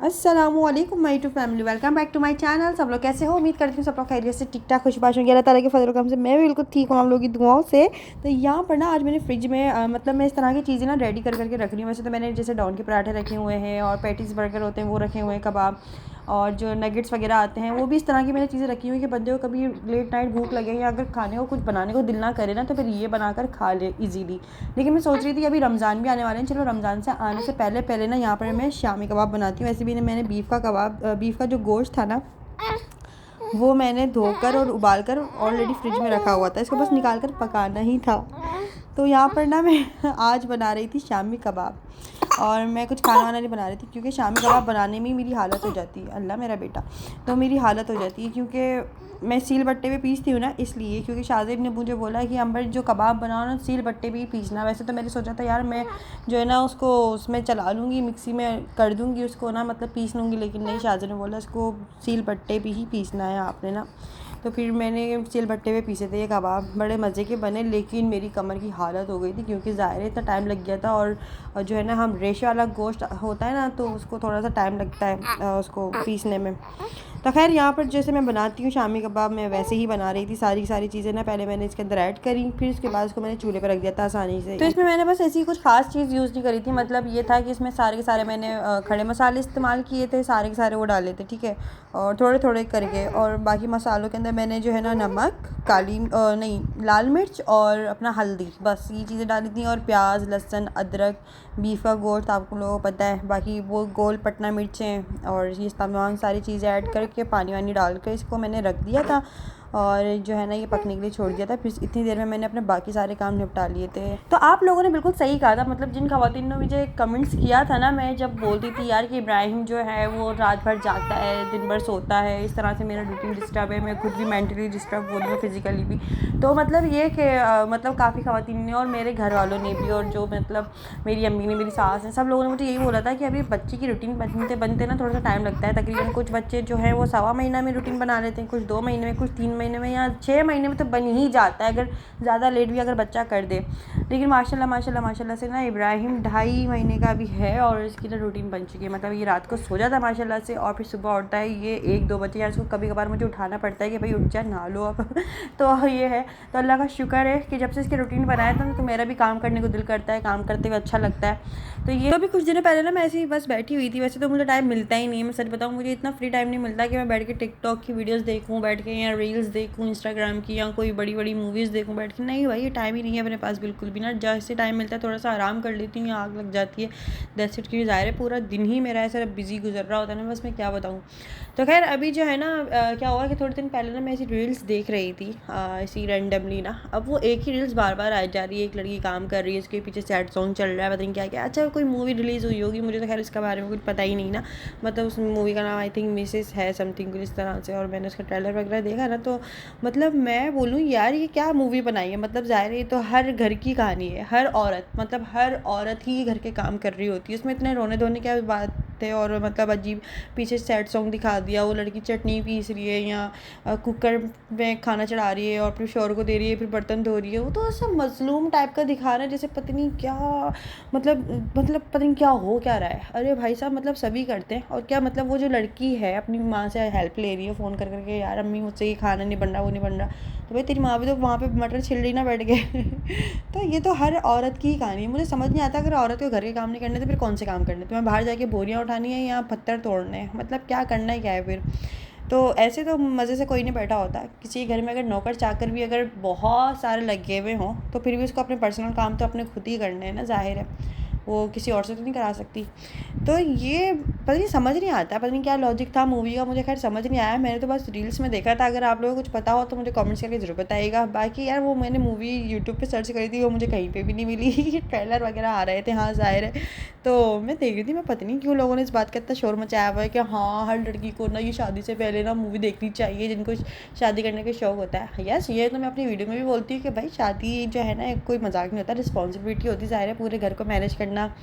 अस्सलामुअलैकुम my to family, welcome back to my channel. सब लोग कैसे हो? उम्मीद करती हूँ सब लोग खैरियत से ठीक ठाक खुशबाश होंगे। अल्लाह ताला के फजल करम से मैं भी बिल्कुल ठीक हूँ आप लोगों की दुआओं से। तो यहाँ पर ना आज मैंने फ्रिज में मतलब मैं इस तरह की चीज़ें ना रेडी कर करके रख रही हूँ। वैसे तो मैंने जैसे डाउन के पराठे रखे हुए हैं और पैटीज़ बर्गर होते हैं वो रखे हुए हैं, कबाब और जो नगेट्स वगैरह आते हैं वो भी इस तरह की मैंने चीज़ें रखी हुई कि बंदे को कभी लेट नाइट भूख लगे या अगर खाने को कुछ बनाने को दिल ना करे ना तो फिर ये बनाकर खा ले इजीली। लेकिन मैं सोच रही थी अभी रमज़ान भी आने वाले हैं, चलो रमज़ान से आने से पहले पहले ना यहाँ पर मैं शामी कबाब बनाती हूँ। वैसे भी मैंने बीफ का जो गोश्त था ना वो मैंने धोकर और उबाल कर ऑलरेडी फ्रिज में रखा हुआ था, इसको बस निकाल कर पकाना ही था। तो यहाँ पर ना मैं आज बना रही थी शामी कबाब और मैं कुछ खाना वाना नहीं बना रही थी क्योंकि शामी कबाब बनाने में ही मेरी हालत हो जाती है, अल्लाह मेरा बेटा, तो मेरी हालत हो जाती है क्योंकि मैं सील बट्टे पे पीसती हूँ ना, इसलिए क्योंकि शाहजेब ने मुझे बोला कि अंबर जो कबाब बनाओ ना सील बट्टे पे ही पीसना। वैसे तो मैंने सोचा था यार मैं जो है ना उसको उसमें चला लूँगी, मिक्सी में कर दूँगी उसको ना, मतलब पीस लूँगी, लेकिन नहीं, शाहजेब ने बोला इसको सील बट्टे पे ही पीसना है आपने ना। तो फिर मैंने सिल भट्टे पे पीसे थे ये कबाब, बड़े मज़े के बने, लेकिन मेरी कमर की हालत हो गई थी क्योंकि ज़ाहिर है इतना टाइम लग गया था। और जो है ना हम रेशे वाला गोश्त होता है ना तो उसको थोड़ा सा टाइम लगता है उसको पीसने में। तो खैर यहाँ पर जैसे मैं बनाती हूँ शामी कबाब मैं वैसे ही बना रही थी, सारी चीज़ें ना पहले मैंने इसके अंदर ऐड करी, फिर उसके बाद उसको मैंने चूल्हे पर रख दिया था आसानी से। तो इसमें मैंने बस ऐसी कुछ खास चीज़ यूज़ नहीं करी थी, मतलब ये था कि इसमें सारे के सारे मैंने खड़े मसाले इस्तेमाल किए थे, सारे के सारे वो डाले थे, ठीक है, और थोड़े थोड़े करके। और बाकी मसालों के अंदर मैंने जो है ना नमक, नहीं लाल मिर्च और अपना हल्दी, बस ये चीज़ें डाली थी, और प्याज, लहसुन, अदरक, बीफ का गोश्त आपको लोगों को पता है, बाकी वो गोल पटना मिर्चें और ये तमाम सारी चीज़ें ऐड करके पानी वानी डाल कर इसको मैंने रख दिया था और जो है ना ये पकने के लिए छोड़ दिया था। फिर इतनी देर में मैंने अपने बाकी सारे काम निपटा लिए थे। तो आप लोगों ने बिल्कुल सही कहा था, मतलब जिन खवातीन ने मुझे कमेंट्स किया था ना, मैं जब बोलती थी यार कि इब्राहिम जो है वो रात भर जागता है, दिन भर सोता है, इस तरह से मेरा रूटीन डिस्टर्ब है, मैं खुद भी मेंटली डिस्टर्ब हो रही हूँ, फिजिकली भी। तो मतलब ये कि मतलब काफ़ी खवातीन ने और मेरे घर वालों ने भी और जो मतलब मेरी अम्मी ने, मेरी सास ने, सब लोगों ने मुझे यही बोला था कि अभी बच्चे की रूटीन बनते बनते ना थोड़ा सा टाइम लगता है। तकरीबन कुछ बच्चे जो है वो 1.25 महीना में रूटीन बना लेते हैं, कुछ 2 महीने में, कुछ 3 महीने में या 6 महीने में तो बन ही जाता है, अगर ज़्यादा लेट भी अगर बच्चा कर दे। लेकिन माशाल्लाह से ना इब्राहिम 2.5 महीने का भी है और इसकी ना रूटीन बन चुकी है। मतलब ये रात को सो जाता है माशाल्लाह से और फिर सुबह उठता है ये 1-2 बजे, या इसको कभी कभार मुझे उठाना पड़ता है कि भाई उठ जा, नहा लो अब तो ये है। तो अल्लाह का शुक्र है कि जब से इसके रूटीन बनाया था तो मेरा भी काम करने को दिल करता है, काम करते हुए अच्छा लगता है। तो ये अभी कुछ दिनों पहले ना मैं ऐसे ही बस बैठी हुई थी, वैसे तो मुझे टाइम मिलता ही नहीं है, मैं सच बताऊँ मुझे इतना फ्री टाइम नहीं मिलता कि मैं बैठ के टिकटॉक की वीडियोस देखूँ बैठ के, या रील्स देखूँ इंस्टाग्राम की, या कोई बड़ी बड़ी मूवीज़ देखूँ बैठ के। नहीं भाई, ये टाइम ही नहीं है मेरे पास बिल्कुल भी ना। जैसे टाइम मिलता है थोड़ा सा आराम कर लेती हूँ या आग लग जाती है, दैट्स इट। क्योंकि ज़ाहिर है पूरा दिन ही मेरा ऐसा बिजी गुजर रहा होता है ना, बस मैं क्या बताऊँ। तो खैर अभी जो है ना क्या हुआ कि थोड़े दिन पहले ना मैं ऐसी रील्स देख रही थी ऐसी रैंडमली ना। अब वो एक ही रील्स बार बार आ जा रही है, एक लड़की काम कर रही है, उसके पीछे सैड सॉन्ग चल रहा है, पता नहीं क्या क्या। अच्छा कोई मूवी रिलीज़ हुई होगी, मुझे तो खैर इसके बारे में कुछ पता ही नहीं ना। मतलब उस मूवी का नाम आई थिंक मिसेस है समथिंग कुछ इस तरह से, और मैंने उसका ट्रेलर वगैरह देखा ना तो मतलब मैं बोलूँ यार ये क्या मूवी बनाई है। मतलब ज़ाहिर है ये तो हर घर की कहानी है, हर औरत, मतलब हर औरत ही घर के काम कर रही होती है, उसमें इतने रोने धोने क्या बात है। और मतलब अजीब पीछे सैड सॉन्ग दिखा दिया, वो लड़की चटनी पीस रही है या कुकर में खाना चढ़ा रही है और फिर शोर को दे रही है, फिर बर्तन धो रही है, वो तो ऐसा मजलूम टाइप का दिखा रहा है जैसे पता नहीं क्या, मतलब पता नहीं क्या हो क्या रहा है। अरे भाई साहब मतलब सभी करते हैं और क्या, मतलब वो जो लड़की है अपनी माँ से हेल्प ले रही है फ़ोन कर करके, यार अम्मी मुझसे ये खाना नहीं बन रहा, वो नहीं बन रहा। तो भाई तेरी माँ भी तो वहाँ पे मटर छिल रही ना बैठ के तो ये तो हर औरत की ही कहानी है। मुझे समझ नहीं आता अगर औरत को घर के काम नहीं करने तो फिर कौन से काम करने, तुम्हें बाहर जाके बोरियाँ उठानी है या पत्थर तोड़ने हैं, मतलब क्या करना है क्या है फिर। तो ऐसे तो मज़े से कोई नहीं बैठा होता। किसी घर में अगर नौकर चाकर भी अगर बहुत सारे लगे हुए हों तो फिर भी उसको अपने पर्सनल काम तो अपने खुद ही करने हैं ना, ज़ाहिर है वो किसी और से तो नहीं करा सकती। तो ये पता नहीं समझ नहीं आता, पता नहीं क्या लॉजिक था मूवी का, मुझे खैर समझ नहीं आया, मैंने तो बस रील्स में देखा था। अगर आप लोगों को कुछ पता हो तो मुझे कमेंट्स करके ज़रूर बताइएगा। बाकी यार वो मैंने मूवी यूट्यूब पे सर्च करी थी, वो मुझे कहीं पे भी नहीं मिली ट्रेलर वगैरह आ रहे थे, हाँ ज़ाहिर है। तो मैं देख रही थी, मैं पता नहीं क्यों लोगों ने इस बात का इतना शोर मचाया हुआ है कि हाँ हर लड़की को ना ये शादी से पहले ना मूवी देखनी चाहिए जिनको शादी करने का शौक़ होता है। यस ये तो मैं अपनी वीडियो में भी बोलती हूँ कि भाई शादी जो है ना कोई मजाक नहीं होता, रिस्पॉन्सिबिलिटी होती है, ज़ाहिर है पूरे घर को मैनेज करना, चलना,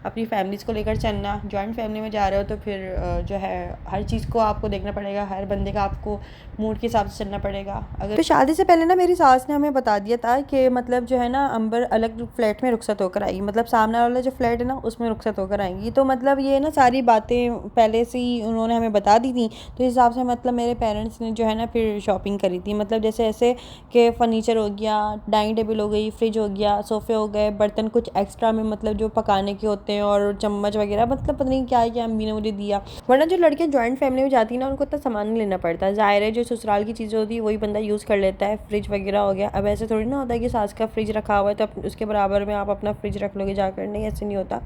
अपनी फैमिलीज़ को लेकर चलना। जॉइंट फैमिली में जा रहे हो तो फिर जो है हर चीज़ को आपको देखना पड़ेगा, हर बंदे का आपको मूड के हिसाब से चलना पड़ेगा। अगर तो शादी से पहले ना मेरी सास ने हमें बता दिया था कि मतलब जो है ना अंबर अलग फ्लैट में रुखसत होकर आएगी, मतलब सामने वाला जो फ्लैट है ना उसमें रुखसत होकर आएंगी। तो मतलब ये ना सारी बातें पहले से ही उन्होंने हमें बता दी थी। तो इस हिसाब से मतलब मेरे पेरेंट्स ने जो है ना फिर शॉपिंग करी थी, मतलब जैसे ऐसे कि फ़र्नीचर हो गया, डाइनिंग टेबल हो गई, फ्रिज हो गया, सोफ़े हो गए, बर्तन कुछ एक्स्ट्रा में मतलब जो पकाने के होते हैं और चम्मच वगैरह, मतलब पता नहीं क्या क्या अम्मी ने मुझे दिया। वरना जो लड़कियाँ जॉइंट फैमिली में जाती है ना उनको इतना सामान नहीं लेना पड़ता, ज़ाहिर है जो ससुराल की चीज़ें होती है वही बंदा यूज़ कर लेता है। फ्रिज वगैरह हो गया, अब ऐसे थोड़ी ना होता है कि सास का फ्रिज रखा हुआ है तो उसके बराबर में आप अपना फ्रिज रख लोगे जाकर, नहीं ऐसे नहीं होता।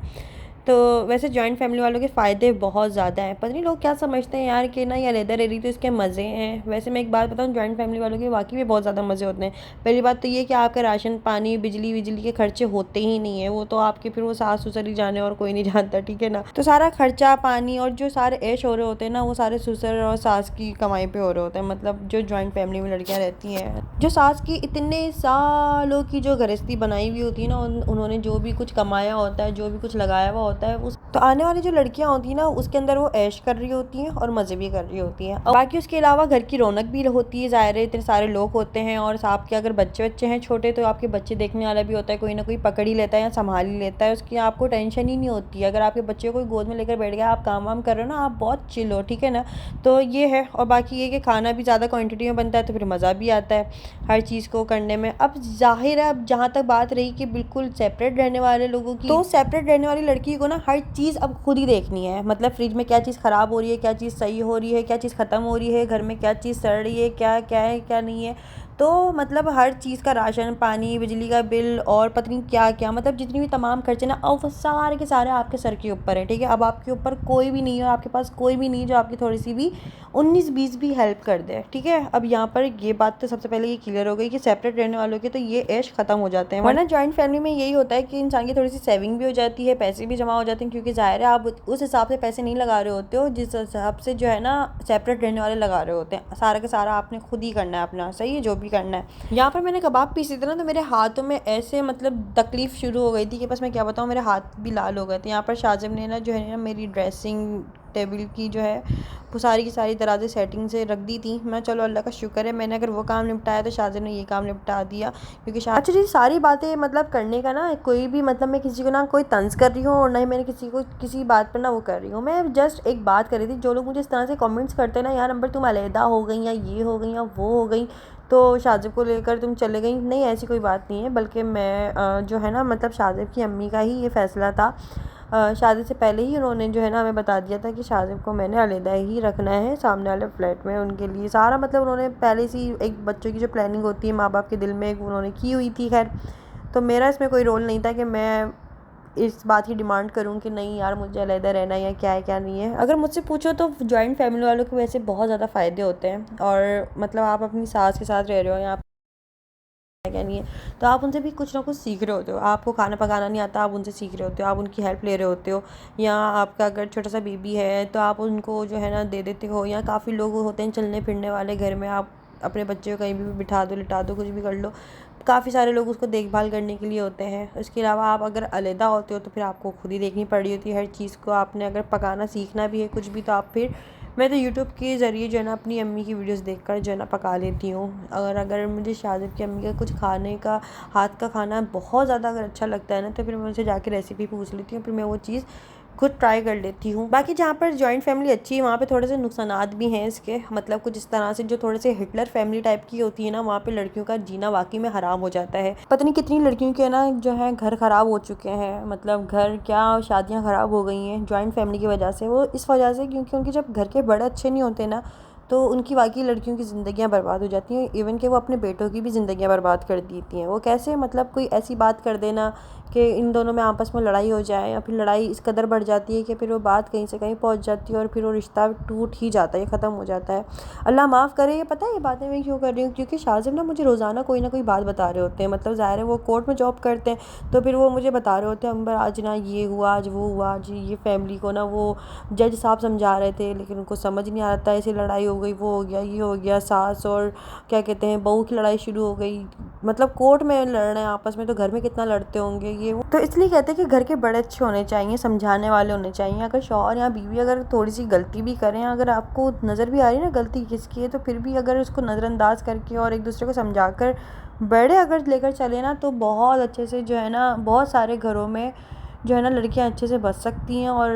तो वैसे जॉइंट फैमिली वालों के फ़ायदे बहुत ज़्यादा हैं। पता नहीं लोग क्या समझते हैं यार कि ना ये अलग रह रही तो इसके मज़े हैं। वैसे मैं एक बात बताऊँ, जॉइंट फैमिली वालों के वाकई में बहुत ज़्यादा मज़े होते हैं। पहली बात तो ये कि आपका राशन पानी बिजली के खर्चे होते ही नहीं है, वो तो आपके फिर वो सास ससुर ही जाने और कोई नहीं जानता, ठीक है ना। तो सारा खर्चा पानी और जो सारे ऐश हो रहे होते हैं ना वो सारे ससुर और सास की कमाई पे हो रहे होते हैं। मतलब जो जॉइंट फैमिली में लड़कियाँ रहती हैं, जो सास की इतने सालों की जो गृहस्थी बनाई हुई होती है ना, उन्होंने जो भी कुछ कमाया होता है, जो भी कुछ लगाया हुआ होता है, उस तो आने वाली जो लड़कियां होती हैं ना उसके अंदर वो ऐश कर रही होती हैं और मज़े भी कर रही होती हैं। और बाकी उसके अलावा घर की रौनक भी होती है, ज़ाहिर है इतने सारे लोग होते हैं और आपके अगर बच्चे हैं छोटे तो आपके बच्चे देखने वाला भी होता है, कोई ना कोई पकड़ ही लेता है या संभाल ही लेता है, उसकी आपको टेंशन ही नहीं होती है। अगर आपके बच्चे को कोई गोद में लेकर बैठ गया, आप काम वाम कर रहे हो ना, आप बहुत चिल हो, ठीक है ना। तो ये है। और बाकी ये कि खाना भी ज़्यादा क्वान्टिटी में बनता है तो फिर मज़ा भी आता है हर चीज़ को करने में। अब जाहिर है, अब जहाँ तक बात रही कि बिल्कुल सेपरेट रहने वाले लोगों की, तो सेपरेट रहने वाली लड़की को ना हर चीज़ अब खुद ही देखनी है। मतलब फ्रिज में क्या चीज़ ख़राब हो रही है, क्या चीज़ सही हो रही है, क्या चीज़ ख़त्म हो रही है, घर में क्या चीज़ सड़ रही है, क्या क्या है क्या नहीं है। तो मतलब हर चीज़ का राशन पानी बिजली का बिल और पता नहीं क्या क्या, मतलब जितनी भी तमाम खर्चे ना अब वो सारे के सारे आपके सर के ऊपर है, ठीक है। अब आपके ऊपर कोई भी नहीं है, आपके पास कोई भी नहीं है जो आपकी थोड़ी सी भी 19-20 भी हेल्प कर दे, ठीक है। अब यहाँ पर ये बात तो सबसे पहले ये क्लियर हो गई कि सेपरेट रहने वालों के तो ये ऐश ख़त्म हो जाते हैं। वरना जॉइंट फैमिली में यही होता है कि इंसान की थोड़ी सी सेविंग भी हो जाती है, पैसे भी जमा हो जाते हैं, क्योंकि ज़ाहिर है आप उस हिसाब से पैसे नहीं लगा रहे होते हो जिस हिसाब से जो है ना सेपरेट रहने वाले लगा रहे होते हैं। सारा का सारा आपने खुद ही करना है अपना, सही है, जो भी करना है। यहाँ पर मैंने कबाब पीसे थे ना तो मेरे हाथों में ऐसे मतलब तकलीफ़ शुरू हो गई थी कि बस मैं क्या बताऊँ, मेरे हाथ भी लाल हो गए थे। यहाँ पर शाजिब ने ना जो है ना मेरी ड्रेसिंग टेबल की जो है वो सारी की सारी तरह से सेटिंग से रख दी थी। मैं चलो अल्लाह का शुक्र है, मैंने अगर वो काम निपटाया तो शाजिब ने ये काम निपटा दिया। क्योंकि अच्छा जी, सारी बातें मतलब करने का ना कोई भी मतलब मैं किसी को ना कोई तंज कर रही हूँ और ना ही मैंने किसी को किसी बात पर ना वो कर रही हूँ। मैं जस्ट एक बात कर रही थी, जो लोग मुझे इस तरह से कमेंट्स करते हैं ना, यार नंबर तुम अलहदा हो गई या ये हो गई या वो हो गई तो शाजिब को लेकर तुम चले गई, नहीं ऐसी कोई बात नहीं है। बल्कि मैं जो है ना मतलब शाजिब की अम्मी का ही ये फ़ैसला था। शादी से पहले ही उन्होंने जो है ना हमें बता दिया था कि शाजिब को मैंने अलहदा ही रखना है सामने वाले फ्लैट में, उनके लिए सारा मतलब उन्होंने पहले से ही एक बच्चों की जो प्लानिंग होती है माँ बाप के दिल में एक उन्होंने की हुई थी। खैर तो मेरा इसमें कोई रोल नहीं था कि मैं इस बात की डिमांड करूं कि नहीं यार मुझे अलहदा रहना है या क्या है क्या नहीं है। अगर मुझसे पूछो तो जॉइंट फैमिली वालों के वैसे बहुत ज़्यादा फ़ायदे होते हैं। और मतलब आप अपनी सास के साथ रह रहे हो या क्या नहीं है तो आप उनसे भी कुछ ना कुछ सीख रहे होते हो। आपको खाना पकाना नहीं आता, आप उनसे सीख रहे होते हो, आप उनकी हेल्प ले रहे होते हो। या आपका अगर छोटा सा बेबी है तो आप उनको जो है ना दे देते हो। या काफ़ी लोग होते हैं चलने फिरने वाले घर में, आप अपने बच्चे को कहीं भी बिठा दो लिटा दो कुछ भी कर लो, काफ़ी सारे लोग उसको देखभाल करने के लिए होते हैं। इसके अलावा आप अगर अलहदा होते हो तो फिर आपको खुद ही देखनी पड़ रही होती है हर चीज़ को। आपने अगर पकाना सीखना भी है कुछ भी तो आप फिर मैं तो यूट्यूब के ज़रिए जो है ना अपनी अम्मी की वीडियोस देखकर जो है ना पका लेती हूँ। अगर मुझे शाजिब की अम्मी का कुछ खाने का हाथ का खाना बहुत ज़्यादा अगर अच्छा लगता है ना तो फिर मैं उनसे जाके रेसिपी पूछ लेती हूँ, फिर मैं वो चीज़ खुद ट्राई कर लेती हूँ। बाकी जहाँ पर जॉइंट फैमिली अच्छी है वहाँ पे थोड़े से नुकसानात भी हैं इसके, मतलब कुछ इस तरह से जो थोड़े से हिटलर फैमिली टाइप की होती है ना, वहाँ पे लड़कियों का जीना वाकई में हराम हो जाता है। पता नहीं कितनी लड़कियों के ना जो है घर ख़राब हो चुके हैं, मतलब घर क्या शादियाँ ख़राब हो गई हैं जॉइंट फैमिली की वजह से। वो इस वजह से क्योंकि उनके जब घर के बड़े अच्छे नहीं होते ना तो उनकी वाकई लड़कियों की ज़िंदगियाँ बर्बाद हो जाती हैं। इवन कि वो अपने बेटों की भी ज़िंदगियाँ बर्बाद कर देती हैं। वो कैसे, मतलब कोई ऐसी बात कर देना कि इन दोनों में आपस में लड़ाई हो जाए या फिर लड़ाई इस कदर बढ़ जाती है कि फिर वो बात कहीं से कहीं पहुंच जाती है और फिर वो रिश्ता टूट ही जाता है, ख़त्म हो जाता है। अल्लाह माफ़ करे। ये पता है ये बातें मैं क्यों कर रही हूँ, क्योंकि शाजिब ना मुझे रोज़ाना कोई ना कोई बात बता रहे होते हैं। मतलब ज़ाहिर है वो कोर्ट में जॉब करते हैं तो फिर वो मुझे बता रहे होते हैं अंबर आज ना ये हुआ आज वो हुआ, आज ये फैमिली को ना वो जज साहब समझा रहे थे लेकिन उनको समझ नहीं आ रहा था, ऐसे लड़ाई हो गई, वो हो गया, ये हो गया, सास और क्या कहते हैं बहू की लड़ाई शुरू हो गई, मतलब कोर्ट में लड़ रहे हैं आपस में, तो घर में कितना लड़ते होंगे ये वो। तो इसलिए कहते हैं कि घर के बड़े अच्छे होने चाहिए, समझाने वाले होने चाहिए। अगर शौहर या बीवी अगर थोड़ी सी गलती भी करें, अगर आपको नज़र भी आ रही है ना गलती किसकी है, तो फिर भी अगर उसको नज़रअंदाज करके और एक दूसरे को समझा कर बड़े अगर लेकर चले ना, तो बहुत अच्छे से जो है ना, बहुत सारे घरों में जो है ना लड़कियां अच्छे से बच सकती हैं और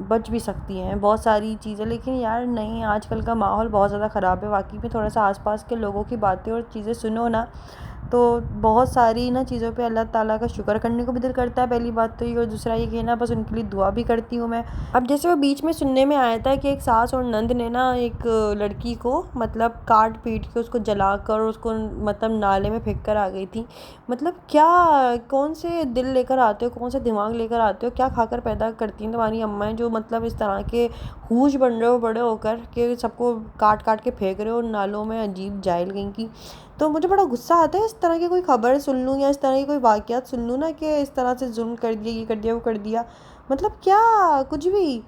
बच भी सकती हैं बहुत सारी चीज़ें। लेकिन यार नहीं, आजकल का माहौल बहुत ज़्यादा ख़राब है वाकई में। थोड़ा सा आसपास के लोगों की बातें और चीज़ें सुनो ना, तो बहुत सारी ना चीज़ों पे अल्लाह ताला का शुक्र करने को भी दिल करता है, पहली बात तो ये। और दूसरा ये कहना, बस उनके लिए दुआ भी करती हूँ मैं। अब जैसे वो बीच में सुनने में आया था कि एक सास और नंद ने ना एक लड़की को मतलब काट पीट के उसको जलाकर उसको मतलब नाले में फेंक कर आ गई थी। मतलब क्या, कौन से दिल लेकर आते हो, कौन सा दिमाग लेकर आते हो, क्या खाकर पैदा करती हैं तुम्हारी अम्माएं, जो मतलब इस तरह के हूश बन रहे हो बड़े होकर कि सबको काट काट के फेंक रहे हो नालों में, अजीब जाहिल गई की। तो मुझे बड़ा गुस्सा आता है इस तरह की कोई ख़बर सुन लूँ या इस तरह की कोई वाक़यात सुन लूँ ना कि इस तरह से जुल्म कर दिया, ये कर दिया, वो कर दिया, मतलब क्या, कुछ भी।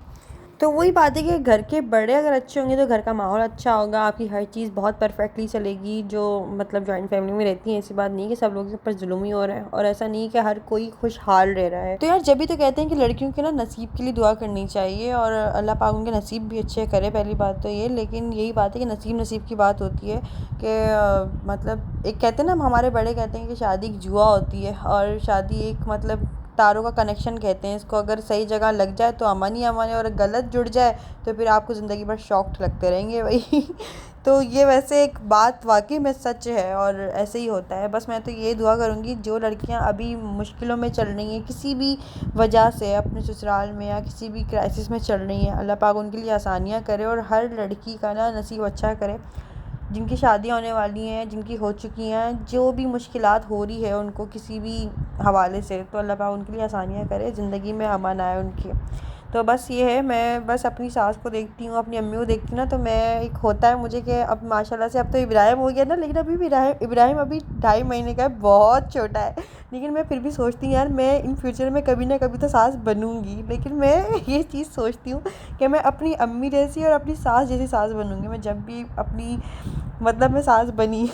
तो वही बात है कि घर के बड़े अगर अच्छे होंगे तो घर का माहौल अच्छा होगा, आपकी हर चीज़ बहुत परफेक्टली चलेगी। जो मतलब जॉइंट फैमिली में रहती है, ऐसी बात नहीं कि सब लोगों के ऊपर जुल्म ही हो रहा है, और ऐसा नहीं कि हर कोई खुशहाल रह रहा है। तो यार जब भी तो कहते हैं कि लड़कियों के ना नसीब के लिए दुआ करनी चाहिए और अल्लाह पाक उनके नसीब भी अच्छे करे, पहली बात तो ये। लेकिन यही बात है कि नसीब नसीब की बात होती है कि मतलब एक कहते हैं ना, हमारे बड़े कहते हैं कि शादी एक जुआ होती है, और शादी एक मतलब तारों का कनेक्शन कहते हैं इसको। अगर सही जगह लग जाए तो अमन ही अमन है, और गलत जुड़ जाए तो फिर आपको ज़िंदगी भर शॉक्ड लगते रहेंगे भाई। तो ये वैसे एक बात वाकई में सच है और ऐसे ही होता है। बस मैं तो ये दुआ करूँगी, जो लड़कियां अभी मुश्किलों में चल रही हैं किसी भी वजह से, अपने ससुराल में या किसी भी क्राइसिस में चल रही हैं, अल्लाह पाक उनके लिए आसानियाँ करे और हर लड़की का ना नसीब अच्छा करे। जिनकी शादियाँ होने वाली हैं, जिनकी हो चुकी हैं, जो भी मुश्किलात हो रही है उनको किसी भी हवाले से, तो अल्लाह पाक उनके लिए आसानियाँ करे, ज़िंदगी में अमन आए उनकी। तो बस ये है, मैं बस अपनी सास को देखती हूँ, अपनी अम्मी को देखती हूँ ना, तो मैं एक होता है मुझे कि अब माशाल्लाह से अब तो इब्राहिम हो गया ना, लेकिन अभी भी इब्राहिम अभी 2.5 महीने का है, बहुत छोटा है। लेकिन मैं फिर भी सोचती हूँ यार, मैं इन फ्यूचर में कभी ना कभी तो सास बनूँगी। लेकिन मैं ये चीज़ सोचती हूँ कि मैं अपनी अम्मी जैसी और अपनी सास जैसी सास बनूँगी। मैं जब भी अपनी मतलब मैं सास बनी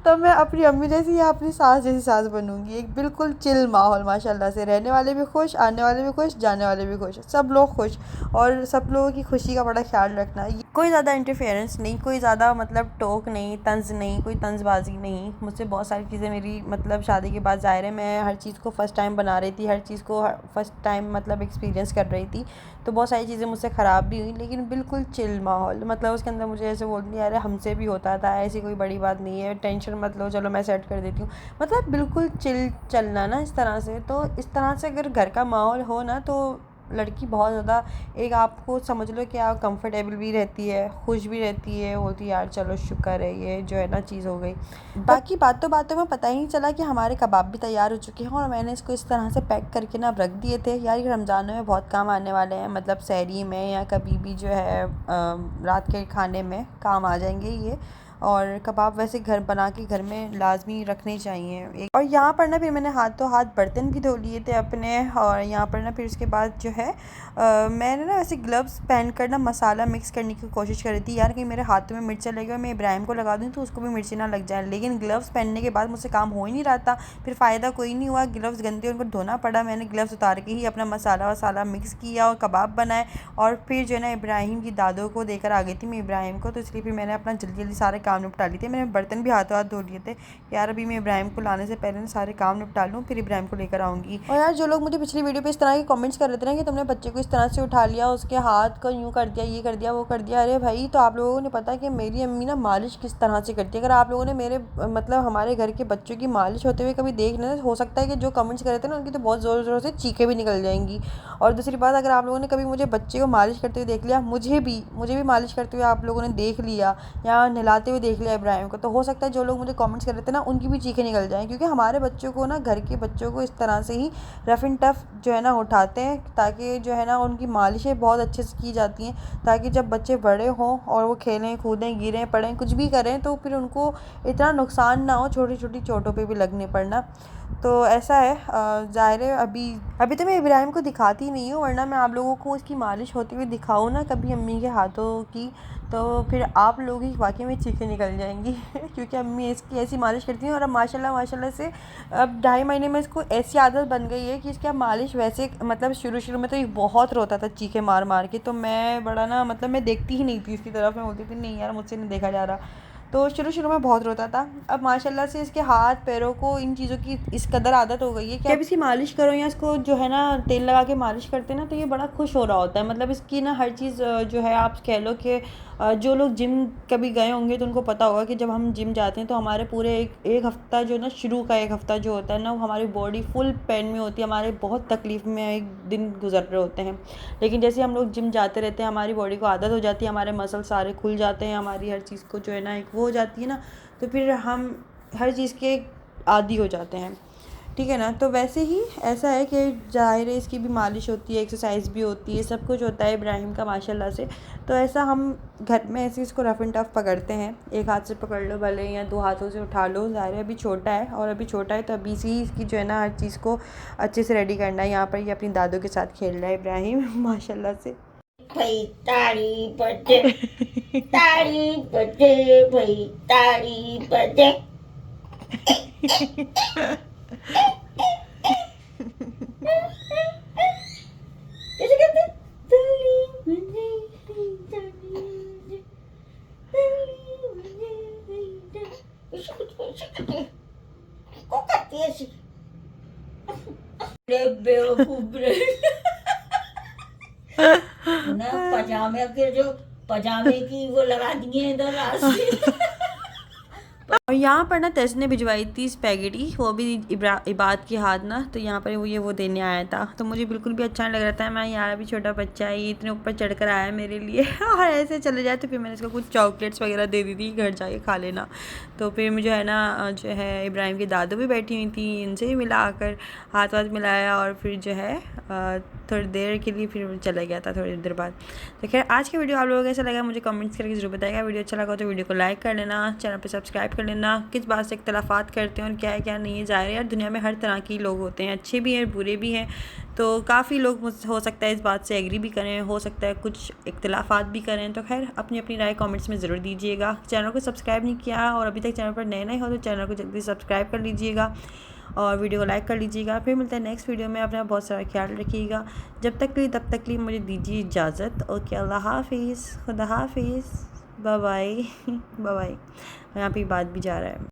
तब मैं अपनी अम्मी जैसी या अपनी सास जैसी सास बनूंगी। एक बिल्कुल चिल माहौल, माशाल्लाह से, रहने वाले भी खुश, आने वाले भी खुश, जाने वाले भी खुश, सब लोग खुश, और सब लोगों की खुशी का बड़ा ख्याल रखना। कोई ज़्यादा इंटरफेरेंस नहीं, कोई ज़्यादा मतलब टोक नहीं, तंज नहीं, कोई तंजबाजी नहीं। मुझसे बहुत सारी चीज़ें मेरी मतलब शादी के बाद ज़ाहिर है मैं हर चीज़ को फ़र्स्ट टाइम बना रही थी, हर चीज़ को फ़र्स्ट टाइम मतलब एक्सपीरियंस कर रही थी, तो बहुत सारी चीज़ें मुझसे ख़राब भी हुई, लेकिन बिल्कुल चिल माहौल। मतलब उसके अंदर मुझे ऐसे बोलती है, अरे हमसे भी होता था, ऐसी कोई बड़ी बात नहीं है, टेंशन मत लो, चलो मैं सेट कर देती हूँ। मतलब बिल्कुल चिल चलना ना इस तरह से। तो इस तरह से अगर घर का माहौल हो ना, तो लड़की बहुत ज़्यादा एक आपको समझ लो कि आप कंफर्टेबल भी रहती है, खुश भी रहती है, बोलती है यार चलो शुक्र है ये जो है ना चीज़ हो गई। बाकी बातों बातों में पता ही नहीं चला कि हमारे कबाब भी तैयार हो चुके हैं, और मैंने इसको इस तरह से पैक करके ना रख दिए थे। यार ये रमज़ानों में बहुत काम आने वाले हैं, मतलब सहरी में या कभी भी जो है रात के खाने में काम आ जाएंगे ये। और कबाब वैसे घर बना के घर में लाजमी रखने चाहिए। और यहाँ पर ना फिर मैंने हाथों हाथ बर्तन भी धो लिए थे अपने, और यहाँ पर ना फिर उसके बाद जो है मैंने ना वैसे ग्लव्स पहन कर ना मसाला मिक्स करने की कोशिश करी थी यार, कि मेरे हाथों में मिर्च लगे और मैं इब्राहिम को लगा दूँ तो उसको भी मिर्ची ना लग जाए। लेकिन ग्लव्स पहनने के बाद मुझसे काम हो ही नहीं रहा था, फिर फ़ायदा कोई नहीं हुआ, ग्लव्स गंदे उनको धोना पड़ा। मैंने ग्लव्स उतार के ही अपना मसाला वसाला मिक्स किया और कबाब बनाए, और फिर जो है ना इब्राहिम की दादों को देकर आ गई थी मैं इब्राहिम को, तो इसलिए फिर मैंने अपना जल्दी जल्दी सारे काम निपटा लिए थे। मैंने बर्तन भी हाथों हाथ धो लिए थे यार, अभी मैं इब्राहिम को लाने से पहले सारे काम निपटा लूँ, फिर इब्राहिम को लेकर आऊँगी। और यार जो लोग मुझे पिछली वीडियो पे इस तरह के कमेंट्स कर रहे थे ना कि तुमने बच्चे को इस तरह से उठा लिया, उसके हाथ को यूँ कर दिया, ये कर दिया, वो कर दिया, अरे भाई तो आप लोगों ने पता कि मेरी अम्मी ना मालिश किस तरह से करती है। अगर आप लोगों ने मेरे मतलब हमारे घर के बच्चों की मालिश होते हुए कभी देख लेना, हो सकता है कि जो कमेंट्स कर रहे थे ना उनकी तो बहुत ज़ोर ज़ोर से चीखें भी निकल जाएंगी। और दूसरी बात, अगर आप लोगों ने कभी मुझे बच्चे को मालिश करते हुए देख लिया, मुझे भी मालिश करते हुए आप लोगों ने देख लिया या नहलाते हुए देख लिया इब्राहिम को, तो हो सकता है जो लोग मुझे कमेंट्स कर रहे थे ना उनकी भी चीखें निकल जाएं। क्योंकि हमारे बच्चों को ना, घर के बच्चों को इस तरह से ही रफ़ एंड टफ़ जो है ना उठाते हैं, ताकि जो है ना उनकी मालिशें बहुत अच्छे से की जाती हैं, ताकि जब बच्चे बड़े हों और वो खेलें कूदें गिरें पड़ें कुछ भी करें तो फिर उनको इतना नुकसान ना हो, छोटी छोटी चोटों पे भी लगने पड़ना। तो ऐसा है, ज़ाहिर है अभी तो मैं इब्राहिम को दिखाती नहीं हूँ, वरना मैं आप लोगों को उसकी मालिश होती हुई दिखाऊँ ना कभी अम्मी के हाथों की, तो फिर आप लोग ही वाकई में चीखें निकल जाएंगी क्योंकि अम्मी इसकी ऐसी मालिश करती हैं। और अब माशाल्लाह से अब 2.5 महीने में इसको ऐसी आदत बन गई है कि इसकी अब मालिश वैसे, मतलब शुरू में तो ये बहुत रोता था चीखें मार मार के, तो मैं बड़ा ना, मतलब मैं देखती ही नहीं थी इसकी तरफ, मैं बोलती थी नहीं यार मुझसे नहीं देखा जा रहा। तो शुरू में बहुत रोता था। अब माशाल्लाह से इसके हाथ पैरों को इन चीज़ों की इस कदर आदत हो गई है कि अब इसकी मालिश करो या इसको जो है ना तेल लगा के मालिश करते हैं ना, तो ये बड़ा खुश हो रहा होता है। मतलब इसकी ना हर चीज़ जो है, आप कह लो कि जो लोग जिम कभी गए होंगे तो उनको पता होगा कि जब हम जिम जाते हैं तो हमारे पूरे एक हफ़्ता जो ना, शुरू का एक हफ़्ता जो होता है ना, वो हमारी बॉडी फुल पेन में होती है, हमारे बहुत तकलीफ़ में एक दिन गुजर रहे होते हैं। लेकिन जैसे हम लोग जिम जाते रहते हैं, हमारी बॉडी को आदत हो जाती है, हमारे मसल सारे खुल जाते हैं, हमारी हर चीज़ को जो है ना एक वो हो जाती है ना, तो फिर हम हर चीज़ के आदी हो जाते हैं, ठीक है ना। तो वैसे ही ऐसा है कि ज़ाहिर है इसकी भी मालिश होती है, एक्सरसाइज भी होती है, सब कुछ होता है इब्राहिम का माशाल्लाह से। तो ऐसा हम घर में ऐसे इसको रफ़ एंड टफ़ पकड़ते हैं, एक हाथ से पकड़ लो भले या 2 हाथों से उठा लो, ज़ाहिर है अभी छोटा है, और अभी छोटा है तो अभी से ही इसकी जो है ना हर चीज़ को अच्छे से रेडी करना है। यहाँ पर ये अपनी दादों के साथ खेल रहा है इब्राहिम माशाल्लाह से। भाई ताड़ी बजे, ताड़ी बजे, भाई ताड़ी बजे। कैसे कहते हैं? ताड़ी बजे, ताड़ी बजे, ताड़ी बजे। ऐसे कुछ ऐसे कहते हैं। को कहती है ऐसे? रे बेवकूफ रे। ना पजामे के जो पजामे की वो लगा दिए इधर रास्ते। और यहाँ पर ना तेज ने भिजवाई थी स्पैगेटी, वो भी इबाद के हाथ ना, तो यहाँ पर वो देने आया था, तो मुझे बिल्कुल भी अच्छा नहीं लग रहा था। मैं यार अभी छोटा बच्चा है, ये इतने ऊपर चढ़कर आया मेरे लिए और ऐसे चले जाए, तो फिर मैंने इसको कुछ चॉकलेट्स वगैरह दे दी थी, घर जाके खा लेना। तो फिर मुझे है ना जो है इब्राहिम की दादू भी बैठी हुई थी, इनसे भी मिला कर हाथ वाथ मिलाया, और फिर जो है थोड़ी देर के लिए फिर चला गया था थोड़ी देर बाद। तो खैर आज का वीडियो आप लोगों को कैसा लगा मुझे कमेंट्स करके ज़रूर बताएगा। वीडियो अच्छा लगा तो वीडियो को लाइक कर लेना, चैनल पे सब्सक्राइब कर लेना। किस बात से इख्तलाफात करते हैं और क्या है क्या नहीं है, ज़ाहिर है यार दुनिया में हर तरह के लोग होते हैं, अच्छे भी हैं बुरे भी हैं, तो काफ़ी लोग हो सकता है इस बात से एग्री भी करें, हो सकता है कुछ इख्तलाफात भी करें। तो खैर अपनी अपनी राय कमेंट्स में ज़रूर दीजिएगा। चैनल को सब्सक्राइब नहीं किया और अभी तक चैनल पर नए हो तो चैनल को जल्दी सब्सक्राइब कर लीजिएगा और वीडियो को लाइक कर लीजिएगा। फिर मिलता है नेक्स्ट वीडियो में, अपना बहुत सारा ख्याल रखिएगा। जब तक के लिए तब तक के लिए मुझे दीजिए इजाज़त। ओके, अल्लाह हाफिज़, खुदा हाफिज़, बाय बाय बाय बाय। यहाँ पे बात भी जा रहा है।